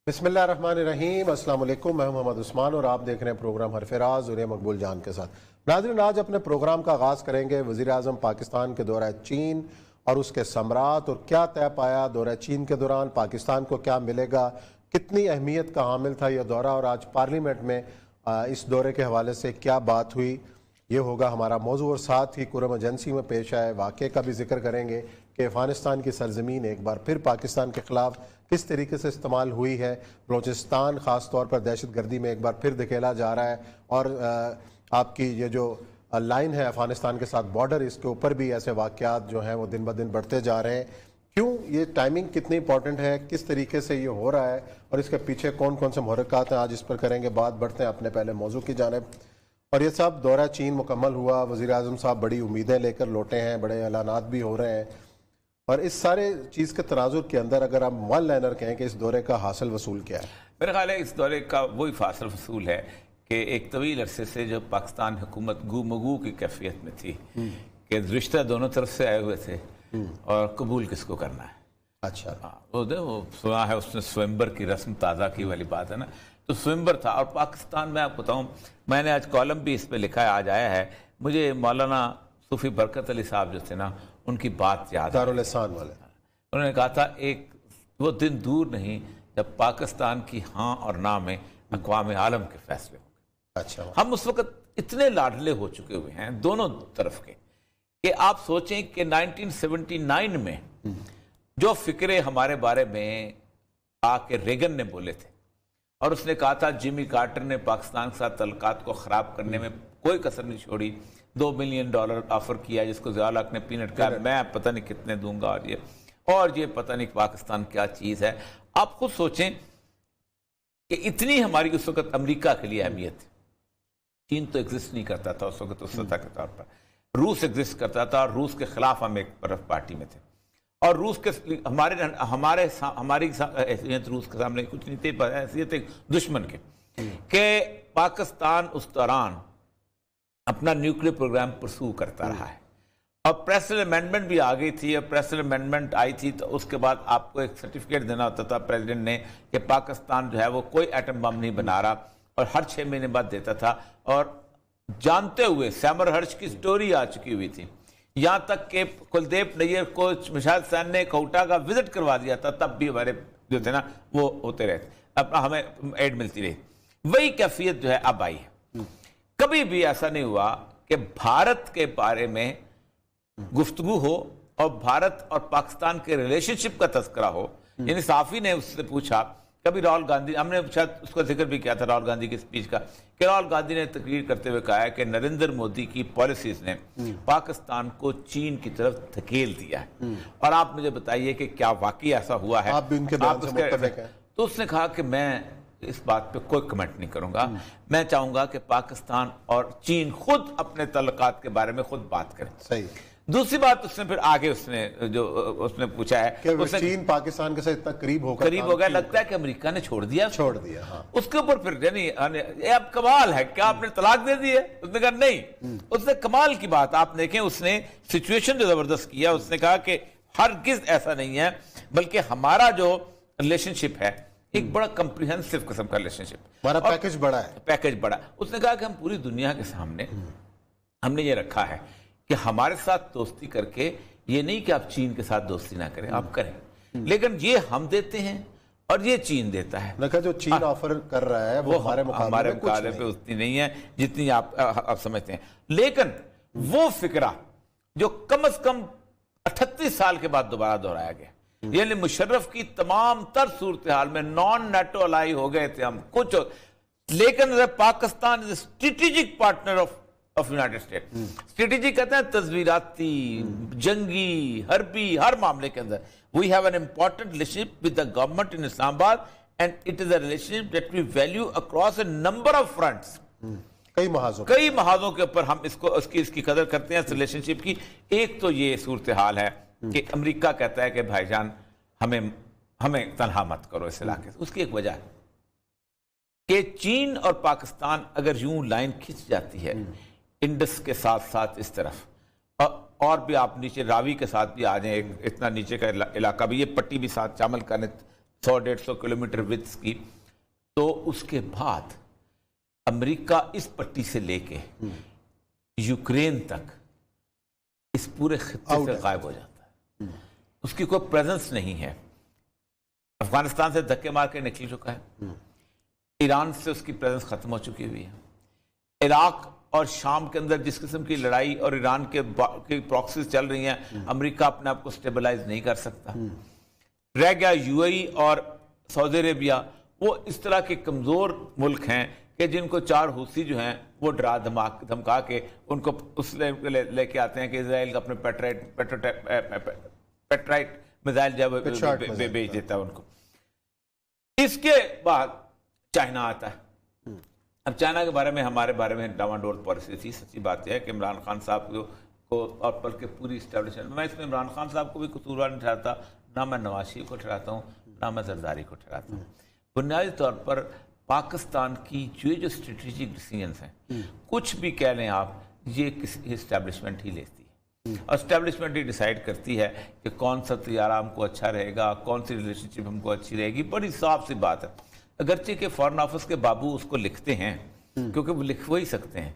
बिस्मिल्लाहिर्रहमानिर्रहीम। अस्सलाम वालेकुम। मैं मोहम्मद उस्मान और आप देख रहे हैं प्रोग्राम हरफ राज और मकबूल जान के साथ। नाज़रीन, आज अपने प्रोग्राम का आगाज़ करेंगे वज़ीर आज़म पाकिस्तान के दौरा चीन और उसके समरात और क्या तय पाया दौरा चीन के दौरान, पाकिस्तान को क्या मिलेगा, कितनी अहमियत का हामिल था यह दौरा और आज पार्लियामेंट में इस दौरे के हवाले से क्या बात हुई, ये होगा हमारा मौजू। और साथ ही कुरम एजेंसी में पेश आए वाक़े का भी जिक्र करेंगे कि अफ़गानिस्तान की सरजमीन एक बार फिर पाकिस्तान के ख़िलाफ़ किस तरीके से इस्तेमाल हुई है। बलूचिस्तान ख़ास तौर पर दहशत गर्दी में एक बार फिर धकेला जा रहा है और आपकी ये जो लाइन है अफ़गानिस्तान के साथ बॉर्डर, इसके ऊपर भी ऐसे वाक़यात जो हैं वो दिन ब दिन बढ़ते जा रहे हैं। क्यों ये टाइमिंग कितनी इंपॉर्टेंट है, किस तरीके से ये हो रहा है और इसके पीछे कौन कौन से मुहर्रिकात हैं, आज इस पर करेंगे बात। बढ़ते हैं अपने पहले मौजू की जानिब। और ये सब दौरा चीन मुकम्मल हुआ, वज़ीर आज़म साहब बड़ी उम्मीदें लेकर लौटे हैं, बड़े ऐलानात भी हो रहे हैं और इस सारे चीज़ के तनाजुर के अंदर अगर आप वन लाइनर कहें कि इस दौरे का हासिल वसूल क्या है? मेरा ख्याल है इस दौरे का वही हासिल वसूल है कि एक तवील अरसे से जो पाकिस्तान हुकूमत गुमगू की कैफियत में थी कि रिश्ता दोनों तरफ से आए हुए थे और कबूल किसको करना है। अच्छा, वो सुना है उसने स्वयंवर की रस्म ताज़ा की वाली बात है ना, तो स्वयंवर था। और पाकिस्तान में आपको बताऊँ, मैंने आज कॉलम भी इस पर लिखा है, आज आया है, मुझे मौलाना सूफी बरकत अली साहब जो थे ना, उनकी बात याद दारुल एहसान वाले। उन्होंने कहा था एक वो दिन दूर नहीं जब पाकिस्तान की हाँ और ना में अक़वाम आलम के फैसले होंगे। अच्छा, हम उस वक़्त इतने लाडले हो चुके हुए हैं दोनों तरफ के कि आप सोचें कि 1979 में जो फिक्रे हमारे बारे में आके रेगन ने बोले थे और उसने कहा था जिमी कार्टर ने पाकिस्तान के साथ तल्लुकात को ख़राब करने में कोई कसर नहीं छोड़ी, $2 मिलियन ऑफर किया जिसको ज़िया हक ने पीनट कहा मैं पता नहीं कितने दूंगा और ये पता नहीं पाकिस्तान क्या चीज़ है। आप खुद सोचें कि इतनी हमारी उस वक़्त अमेरिका के लिए अहमियत थी। चीन तो एग्जिस्ट नहीं करता था उस वक़्त उस सतह के तौर पर, रूस एग्जिस्ट करता था और रूस के खिलाफ हम एक तरफ पार्टी में थे और रूस के हमारी हैसियत रूस के सामने कुछ नहीं थी, हैसियत एक दुश्मन के पाकिस्तान उस दौरान अपना न्यूक्लियर प्रोग्राम परसू करता रहा है और प्रेसिडेंट अमेंडमेंट भी आ गई थी। और प्रेसिडेंट अमेंडमेंट आई थी तो उसके बाद आपको एक सर्टिफिकेट देना होता था प्रेसिडेंट ने कि पाकिस्तान जो है वो कोई एटम बम नहीं बना रहा, और हर 6 महीने बाद देता था। और जानते हुए सैमर हर्ष की स्टोरी आ चुकी हुई थी, यहाँ तक कि कुलदीप नैयर को मिसाइल सैन ने कोटा का विजिट करवा दिया था, तब भी हमारे जो थे ना वो होते रहे, अपना हमें एड मिलती रही। वही कैफियत जो है अब आई है। कभी भी ऐसा नहीं हुआ कि भारत के बारे में गुफ्तगू हो और भारत और पाकिस्तान के रिलेशनशिप का तस्करा हो। यानी साफी ने उससे पूछा, कभी राहुल गांधी, हमने शायद उसका जिक्र भी किया था राहुल गांधी की स्पीच का, कि राहुल गांधी ने तकरीर करते हुए कहा है कि नरेंद्र मोदी की पॉलिसीज ने पाकिस्तान को चीन की तरफ धकेल दिया है। और आप मुझे बताइए कि क्या वाकई ऐसा हुआ है? आप भी उनके बयान से मुत्तफिक हैं? तो उसने कहा कि मैं इस बात पे कोई कमेंट नहीं करूंगा, मैं चाहूंगा कि पाकिस्तान और चीन खुद अपने तल्लुकात के बारे में खुद बात करें। सही। दूसरी बात उसने फिर आगे उसने पूछा है कि चीन पाकिस्तान के साथ इतना करीब हो गया, लगता है कि अमेरिका ने छोड़ दिया। हाँ। उसके ऊपर फिर यानी अब कमाल है, क्या आपने तलाक दे दी है? उसने कहा नहीं। उसने कमाल की बात आप देखें, उसने सिचुएशन जो जबरदस्त किया, उसने कहा कि हरगिज ऐसा नहीं है, बल्कि हमारा जो रिलेशनशिप है एक बड़ा कम्प्रिहेंसिव किस्म का रिलेशनशिप, हमारा पैकेज बड़ा है। पैकेज बड़ा। उसने कहा कि हम पूरी दुनिया के सामने हमने ये रखा है कि हमारे साथ दोस्ती करके, ये नहीं कि आप चीन के साथ दोस्ती ना करें, आप करें, लेकिन ये हम देते हैं और ये चीन देता है। जो चीन ऑफर कर रहा है वो हमारे मुकाबले पे उतनी नहीं है जितनी आप समझते हैं। लेकिन वो फिक्रा जो कम से कम 38 साल के बाद दोबारा दोहराया गया, यानी मुशर्रफ की तमाम तर सूरत हाल में नॉन नेटो अलाई हो गए थे हम कुछ, लेकिन Pakistan is strategic partner of United State. Strategic कहते हैं तस्वीराती, जंगी, हरबी, हर मामले के अंदर। We have an important relationship with the government in Islamabad and it is a relationship that we value across a number of fronts. कई महाजों के ऊपर हम इसकी कदर करते हैं, इस रिलेशनशिप की। एक तो ये सूरत हाल है कि अमेरिका कहता है कि भाईजान हमें तनहा मत करो इस इलाके से। उसकी एक वजह है कि चीन और पाकिस्तान अगर यूं लाइन खिंच जाती है इंडस के साथ साथ इस तरफ, और भी आप नीचे रावी के साथ भी आ जाए, इतना नीचे का इलाका भी, ये पट्टी भी साथ शामिल करने 100-150 किलोमीटर विड्थ की, तो उसके बाद अमेरिका इस पट्टी से लेके यूक्रेन तक इस पूरे खित्ते से गायब हो जाता है। उसकी कोई प्रेजेंस नहीं है। अफगानिस्तान से धक्के मार के निकल चुका है, ईरान से उसकी प्रेजेंस खत्म हो चुकी हुई है, इराक और शाम के अंदर जिस किस्म की लड़ाई और ईरान के प्रॉक्सीज चल रही हैं, अमेरिका अपने आप को स्टेबलाइज नहीं कर सकता। रह गया यूएई और सऊदी अरेबिया, वो इस तरह के कमजोर मुल्क हैं कि जिनको चार हूसी जो हैं वो डरा धमका के उनको उस लेके आते हैं कि इजराइल अपने पेट्राइट मिसाइल जब भेज देता है उनको। इसके बाद चाइना आता है। अब चाइना के बारे में हमारे बारे में डावाडोल पॉलिसी थी। सच्ची बात यह है कि इमरान खान साहब को और बल्कि पूरी इस्टेब्लिशमेंट, मैं इसमें इमरान खान साहब को भी कसूरवार नहीं ठहराता, ना मैं नवाज शरीफ को ठहराता हूँ, ना मैं जरदारी को ठहराता हूँ। बुनियादी तौर पर पाकिस्तान की जो स्ट्रेटेजिक डिसीजंस हैं, कुछ भी कह लें आप, ये किसी इस्टेब्लिशमेंट ही लेती है। और इस्टेब्लिशमेंट ही डिसाइड करती है कि कौन सा तैयारा हमको अच्छा रहेगा, कौन सी रिलेशनशिप हमको अच्छी रहेगी। बड़ी साफ सी बात है। अगरचे के फॉरेन ऑफिस के बाबू उसको लिखते हैं क्योंकि वो लिख वही सकते हैं,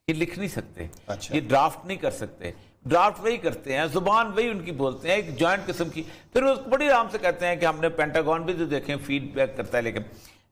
ये लिख नहीं सकते। अच्छा। ये ड्राफ्ट नहीं कर सकते, ड्राफ्ट वही करते हैं, जुबान वही उनकी बोलते हैं, एक जॉइंट किस्म की। फिर वो बड़ी आराम से कहते हैं कि हमने पेंटागन भी जो देखें फीडबैक करता है। लेकिन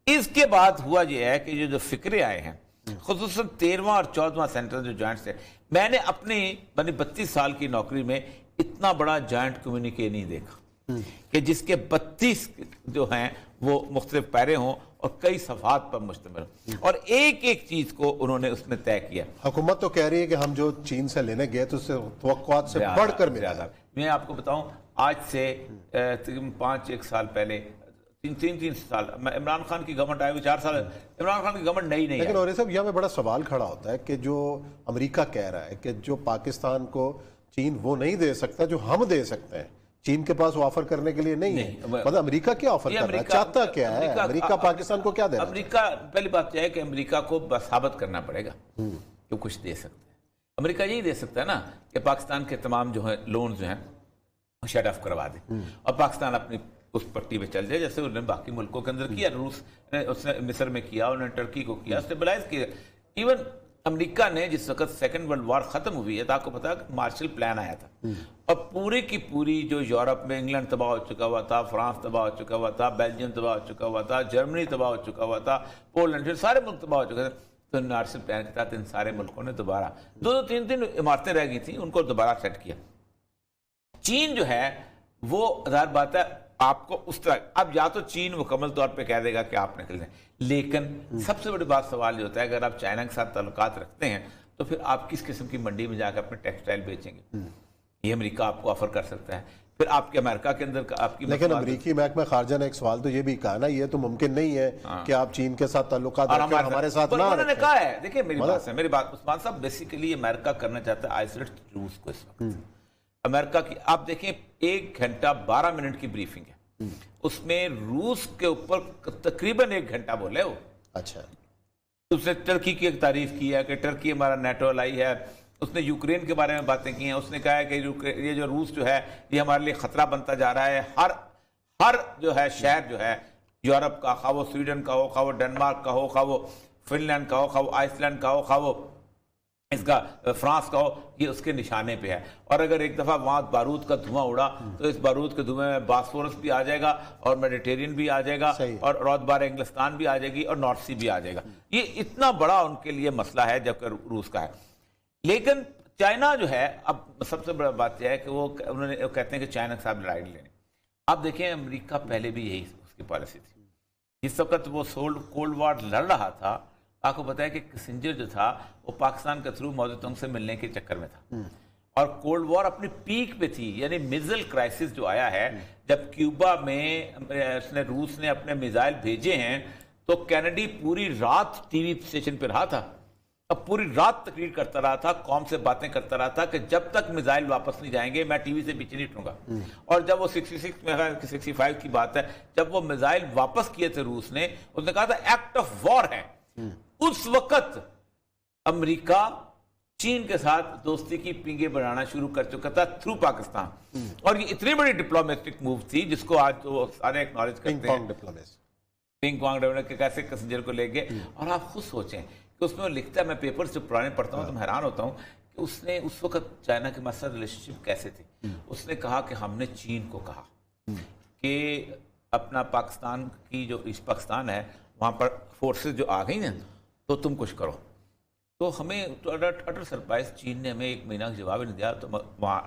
इसके बाद हुआ ये है कि जो फिक्रे आए हैं, खुसूसन 13वां और 14वां सेंटर जो जॉइंट है, मैंने अपनी 32 साल की नौकरी में इतना बड़ा जॉइंट कम्युनिके नहीं देखा कि जिसके 32 जो हैं वो मुख्तलिफ पैरे हों और कई सफात पर मुश्तमिल, और एक एक चीज को उन्होंने उसमें तय किया। हुकूमत तो कह रही है कि हम जो चीन से लेने गए तो उससे तवक्कुआत से बढ़कर मिला। मैं आपको बताऊं, आज से 5-1 साल पहले, 3 साल इमरान खान की गवर्नमेंट आई हुई, 4 साल इमरान खान की गवर्नमेंट नई लेकिन और सब यहाँ में बड़ा सवाल खड़ा होता है कि जो अमेरिका कह रहा है कि जो पाकिस्तान को चीन वो नहीं दे सकता जो हम दे सकते हैं, चीन के पास वो ऑफर करने के लिए नहीं है। मतलब अमेरिका क्या ऑफर कर रहा है, चाहता क्या है अमेरिका पाकिस्तान को क्या दे रहा है? अमेरिका, पहली बात यह है कि अमेरिका को साबित करना पड़ेगा कि कुछ दे सकते हैं। अमेरिका यही दे सकता है ना कि पाकिस्तान के तमाम जो है लोन जो हैं शट ऑफ करवा दे और पाकिस्तान अपनी उस पट्टी पे चल जाए, जैसे उन्होंने बाकी मुल्कों के अंदर किया। रूस ने उसने मिस्र में किया, उन्होंने टर्की को किया, स्टेबलाइज किया। इवन अमेरिका ने जिस वक्त सेकंड वर्ल्ड वॉर खत्म हुई है तो आपको पता है मार्शल प्लान आया था, और पूरी की पूरी जो यूरोप में इंग्लैंड तबाह हो चुका हुआ था, फ्रांस तबाह हो चुका हुआ था, बेल्जियम तबाह हो चुका हुआ था, जर्मनी तबाह हो चुका हुआ था, पोलैंड, सारे मुल्क तबाह हो चुके थे। तो मार्शल प्लान के तहत इन सारे मुल्कों ने दोबारा 2-3 इमारतें रह गई थी, उनको दोबारा सेट किया। चीन जो है वो ज़ाहिर बात है आपको उस तरह, अब या तो चीन मुकम्मल तौर पे कह देगा कि आप निकल जाएं, लेकिन सबसे बड़ी बात सवाल ये होता है अगर आप चाइना के साथ ताल्लुकात रखते हैं तो फिर आप किस किस्म की मंडी में जाकर अपने टेक्सटाइल बेचेंगे? ये अमेरिका आपको ऑफर कर सकता है, फिर आपके अमेरिका के अंदर आपकी। लेकिन अमेरिकी महकमा खारजा ने एक सवाल तो ये भी कहा ना, ये तो मुमकिन नहीं है कि आप चीन के साथ ताल्लुकात रखें, हमारे साथ ना। उन्होंने कहा है, देखिए मेरी बात उस्मान साहब, बेसिकली अमेरिका करना चाहता है आइसोलेट रूस को इस वक्त। अमेरिका की आप देखें 1 घंटा 12 मिनट की ब्रीफिंग है, उसमें रूस के ऊपर तकरीबन 1 घंटा बोले वो। अच्छा, उसने टर्की की एक तारीफ की है कि टर्की हमारा नेटो अलाई है, उसने यूक्रेन के बारे में बातें की हैं, उसने कहा है कि ये जो रूस जो है ये हमारे लिए खतरा बनता जा रहा है। हर जो है शहर जो है यूरोप का, खा वो स्वीडन का हो, खा वो डेनमार्क का हो, खा वो फिनलैंड का हो, खा वो आइसलैंड का हो, खा वो इसका फ्रांस का हो, ये उसके निशाने पे है। और अगर एक दफा वहां बारूद का धुआं उड़ा तो इस बारूद के धुएं में बास्फोरस भी आ जाएगा और मेडिटेरियन भी आ जाएगा और रौदबार इंग्लिस्तान भी आ जाएगी और नॉर्थ सी भी आ जाएगा। ये इतना बड़ा उनके लिए मसला है जबकि रूस का है। लेकिन चाइना जो है, अब सबसे बड़ा बात यह है कि वो कहते हैं कि चाइना के साथ लड़ाई लेने। आप देखें अमेरिका पहले भी यही उसकी पॉलिसी थी। जिस वक्त वो कोल्ड वॉर लड़ रहा था, आपको पता है कि किसिंजर जो था वो पाकिस्तान के थ्रू मौजूद से मिलने के चक्कर में था और कोल्ड वॉर अपनी पीक पे थी। यानी मिसाइल क्राइसिस जो आया है, जब क्यूबा में रूस ने अपने मिसाइल भेजे हैं तो कैनेडी पूरी रात टीवी स्टेशन पे रहा था, अब पूरी रात तकरीर करता रहा था, कौम से बातें करता रहा था कि जब तक मिसाइल वापस नहीं जाएंगे मैं टीवी से पीछे नहीं हटूंगा। और जब वो 65 की बात है, जब वो मिसाइल वापस किए थे रूस ने, उसने कहा था एक्ट ऑफ वॉर है। उस वक्त अमेरिका, چین کے ساتھ دوستی کی پینگیں بنانا شروع کر چکا تھا تھرو پاکستان. اور یہ اتنی بڑی ڈپلومیٹک موو تھی جس کو آج تو سارے ایکنالج کرتے ہیں. پنگ پانگ ڈپلومیسی کے کیسے کسنجر کو لے گئے. اور آپ خود سوچیں کہ اس میں وہ لکھتا ہے, میں پیپرز جو پرانے پڑھتا ہوں تو میں حیران ہوتا ہوں کہ اس نے اس وقت چائنا کے مسئلہ ریلیشن شپ کیسے تھی. اس نے کہا کہ ہم نے چین کو کہا کہ اپنا پاکستان کی جو ایسٹ پاکستان ہے وہاں پر فورسز جو آ گئی ہیں تو تم کچھ کرو. تو ہمیں اٹر سرپرائز چین نے ہمیں 1 مہینہ کا جواب نہیں دیا تو وہاں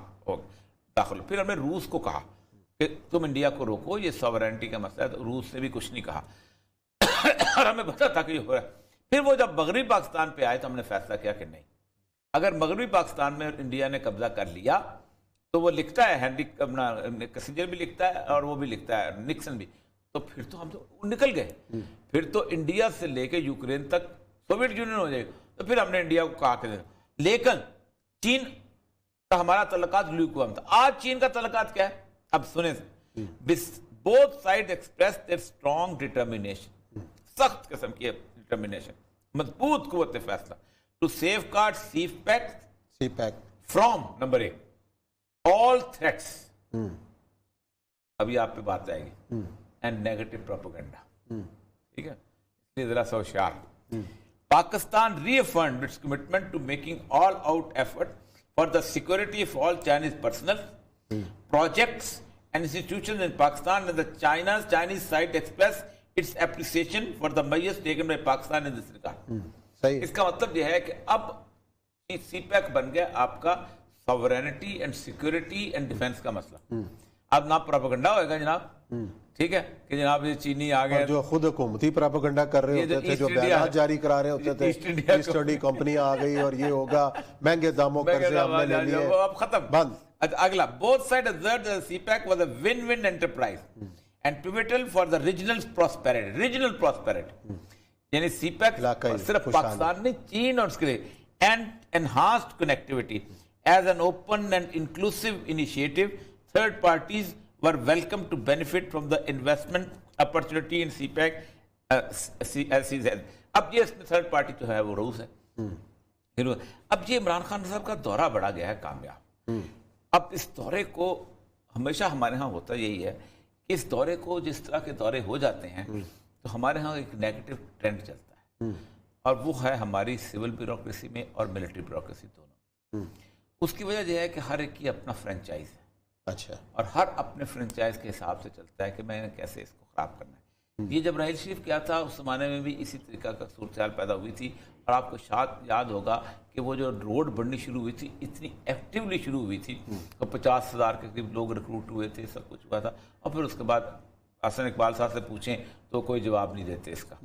داخل. پھر ہم نے روس کو کہا کہ تم انڈیا کو روکو, یہ ساورینٹی کا مسئلہ ہے. تو روس نے بھی کچھ نہیں کہا اور ہمیں پتا تھا کہ یہ ہو رہا ہے. پھر وہ جب مغربی پاکستان پہ آئے تو ہم نے فیصلہ کیا کہ نہیں, اگر مغربی پاکستان میں انڈیا نے قبضہ کر لیا تو وہ لکھتا ہے ہینری اپنا کسنجر بھی لکھتا ہے اور وہ بھی لکھتا ہے نکسن بھی, تو پھر تو ہم تو نکل گئے. پھر تو انڈیا سے لے کے یوکرین تک سوویت یونین ہو جائے گا. تو پھر ہم نے انڈیا کو کہا کہ لیکن چین کا ہمارا تعلقات لیوکوام تھا. آج چین کا تعلقات کیا ہے اب سنیں. Both side express their strong determination, سخت قسم کی ڈٹرمینیشن, مضبوط قوت فیصلہ to safeguard CPEC from number 1 all threats. ابھی آپ پہ بات آئے گی. And negative propaganda. ٹھیک ہے, اس لیے ذرا سا ہوشیار. Pakistan reaffirmed its commitment to making all-out effort for the security of all Chinese personnel, projects and institutions in Pakistan, and the Chinese side expressed its appreciation for the measures taken by Pakistan in this regard. اس کا مطلب یہ ہے کہ اب سی pack بن گیا آپ کا sovereignty and security and defence کا مسئلہ. اب نہ پروپیگنڈا ہوئے گا جناب, ٹھیک ہے, کہ جناب یہ چینی آ گئے جو خود حکومتی پروپیگنڈا کر رہے ہوتے تھے, جو بیانات جاری کرا رہے ہوتے تھے, ایسٹ انڈیا کمپنی آ گئی اور یہ ہوگا, مہنگے داموں قرضے ہم نے لے لیے, اب ختم بند. اگلا, both sides observed that the CPEC was a win-win enterprise and pivotal for the regional prosperity. یعنی سی پیک صرف پاکستان نہیں, چین اور اس کے لیے, and enhanced connectivity as an open and inclusive initiative. Third parties were welcome to benefit from the investment opportunity in CPEC. اب یہ اس میں third party جو ہے وہ روس ہے. اب یہ عمران خان صاحب کا دورہ بڑھا گیا ہے کامیاب. اب اس دورے کو ہمیشہ ہمارے ہاں ہوتا یہی ہے کہ اس دورے کو جس طرح کے دورے ہو جاتے ہیں تو ہمارے ہاں ایک نیگیٹو ٹرینڈ چلتا ہے, اور وہ ہے ہماری سول بیوروکریسی میں اور ملٹری بیوروکریسی دونوں. اس کی وجہ یہ ہے کہ ہر ایک کی اپنا فرنچائز ہے. اچھا, اور ہر اپنے فرنچائز کے حساب سے چلتا ہے کہ میں نے کیسے اس کو خراب کرنا ہے. یہ جب راحیل شریف کیا تھا اس زمانے میں بھی اسی طریقہ کا صورتحال پیدا ہوئی تھی. اور آپ کو شاید یاد ہوگا کہ وہ جو روڈ بننی شروع ہوئی تھی اتنی ایکٹیولی شروع ہوئی تھی, اور 50,000 کے قریب لوگ ریکروٹ ہوئے تھے, سب کچھ ہوا تھا. اور پھر اس کے بعد حسن اقبال صاحب سے پوچھیں تو کوئی جواب نہیں دیتے اس کا.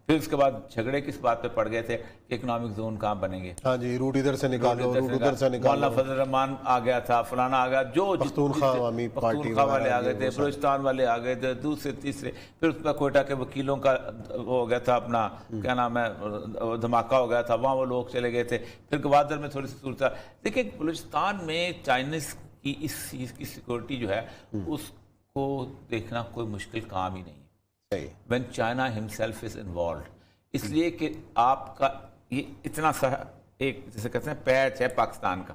پھر اس کے بعد جھگڑے کس بات پہ پڑ گئے تھے کہ اکنامک زون کہاں بنیں گے, ہاں جی, روٹ ادھر سے نکالو, روٹ ادھر سے نکالو. مولانا فضل الرحمان آ گیا تھا, فلانا آ گیا, جو پختونخوا عوامی پارٹی والے آ گئے تھے, بلوچستان والے آ گئے تھے, دوسرے تیسرے. پھر اس پہ کوئٹہ کے وکیلوں کا وہ ہو گیا تھا, اپنا کیا نام ہے, دھماکہ ہو گیا تھا, وہاں وہ لوگ چلے گئے تھے. پھر گوادر میں تھوڑی سی صورت. دیکھیں بلوچستان میں چائنیز کی اس چیز کی سیکورٹی جو ہے اس کو دیکھنا کوئی مشکل کام ہی نہیں ہے. When China himself is involved, اس لیے کہ آپ کا یہ اتنا سا ایک جیسے کہتے ہیں پیچ ہے پاکستان کا,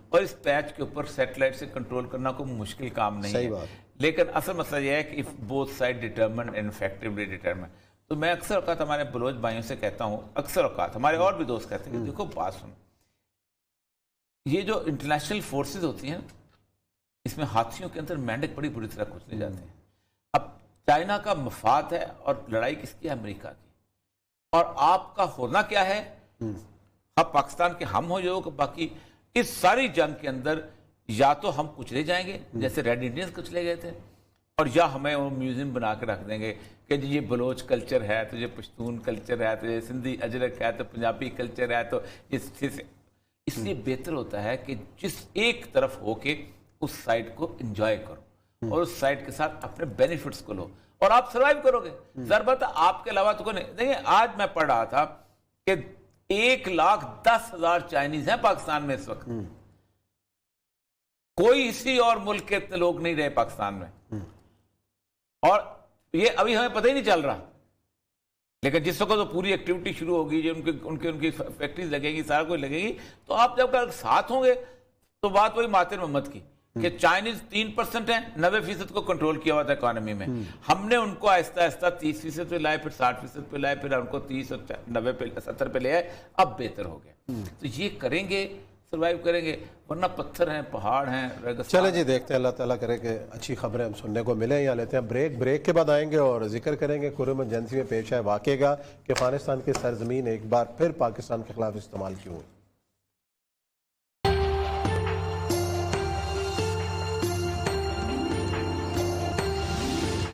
اور اس پیچ کے اوپر سیٹلائٹ سے کنٹرول کرنا کوئی مشکل کام نہیں ہے. لیکن اصل مسئلہ یہ ہے کہ if both side determined and effectively determined. تو میں اکثر اوقات ہمارے بلوچ بھائیوں سے کہتا ہوں, اکثر اوقات ہمارے اور بھی دوست کہتے ہیں کہ دیکھو بات سنو, یہ جو انٹرنیشنل فورسز ہوتی ہیں اس میں ہاتھیوں کے اندر مینڈک بڑی بری طرح کچلے جاتے ہیں. اب چائنا کا مفاد ہے اور لڑائی کس کی ہے, امریکہ کی, اور آپ کا ہونا کیا ہے, اب پاکستان کے ہم ہو جو کہ باقی اس ساری جنگ کے اندر یا تو ہم کچلے جائیں گے جیسے ریڈ انڈینز کچلے گئے تھے, اور یا ہمیں وہ میوزیم بنا کے رکھ دیں گے کہ جی یہ بلوچ کلچر ہے, تو یہ پشتون کلچر ہے, تو یہ سندھی اجرک ہے, تو پنجابی کلچر ہے. تو اس لیے بہتر ہوتا ہے کہ جس ایک طرف ہو کے اس سائڈ کو انجوائے کرو اور اس سائڈ کے ساتھ اپنے بینیفٹس کو لو, اور آپ سروائیو کرو گے. ضرورت آپ کے علاوہ تو کوئی نہیں. دیکھیں آج میں پڑھ رہا تھا کہ 1,10,000 چائنیز ہیں پاکستان میں اس وقت. کوئی اسی اور ملک کے لوگ نہیں رہے پاکستان میں, اور یہ ابھی ہمیں پتہ ہی نہیں چل رہا. لیکن جس وقت وہ پوری ایکٹیویٹی شروع ہوگی جو ان کی فیکٹریز لگے گی، سارا کچھ لگے گی، تو آپ جب ساتھ ہوں گے تو بات وہی مہاتیر محمد کی کہ چائنیز 3% ہیں، 90% کو کنٹرول کیا ہوا تھا اکانومی میں، ہم نے ان کو آہستہ آہستہ 30% پہ لائے، پھر 60% پہ لائے، پھر ان کو 30 اور 90 پہ 70 پہ لے آئے، اب بہتر ہو گیا۔ تو یہ کریں گے، سروائیو کریں گے، ورنہ پتھر ہیں، پہاڑ ہیں، ریگستان۔ چلیں جی، دیکھتے ہیں، اللہ تعالیٰ کرے کہ اچھی خبریں ہم سننے کو ملیں۔ یا لیتے ہیں بریک کے بعد آئیں گے اور ذکر کریں گے قرم ایجنسی میں پیش ہے واقعے کا کہ افغانستان کی سرزمین ایک بار پھر پاکستان کے خلاف استعمال کیوں ہوئی۔